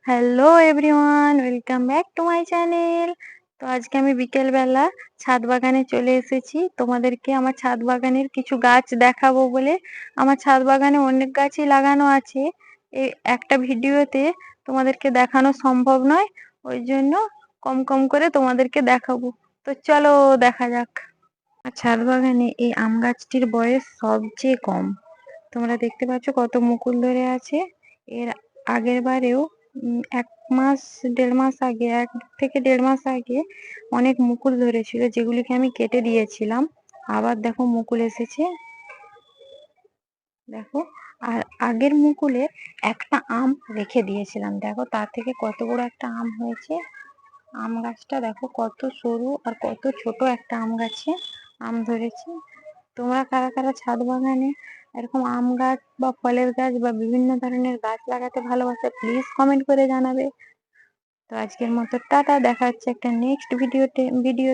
Hello everyone, welcome back to my channel. তো আজকে আমি বিকেলবেলা ছাদ বাগানে চলে এসেছি তোমাদেরকে আমার ছাদ বাগানের কিছু গাছ দেখাবো বলে। আমার ছাদ বাগানে অনেক গাছই লাগানো আছে, এই একটা ভিডিওতে তোমাদেরকে দেখানো সম্ভব নয়, ওই জন্য কম কম করে তোমাদেরকে দেখাবো। তো চলো দেখা যাক। আর ছাদ বাগানে এই আম গাছটির বয়স সবচেয়ে কম। তোমরা দেখতে পাচ্ছ কত মুকুল ধরে আছে। এর আগের বারেও 1 মাস 1.5 মাস আগে, 1 থেকে 1.5 মাস আগে অনেক মুকুল ধরেছিল, যেগুলিকে আমি কেটে দিয়েছিলাম। আবার দেখো মুকুল এসেছে, দেখো। আর আগের মুকুলে একটা আম রেখে দিয়েছিলাম, দেখো তার থেকে কত বড় একটা আম হয়েছে। আম গাছটা দেখো কত সরু আর কত ছোট একটা আম গাছে আম ধরেছে। তোমরা কারা কারা ছাদ বাগানে এরকম আম গাছ বা ফলের গাছ বা বিভিন্ন ধরনের গাছ লাগাতে ভালোবাসো, প্লিজ কমেন্ট করে জানাবে। তো আজকের মতো টাটা, দেখা হচ্ছে একটা নেক্সট ভিডিও।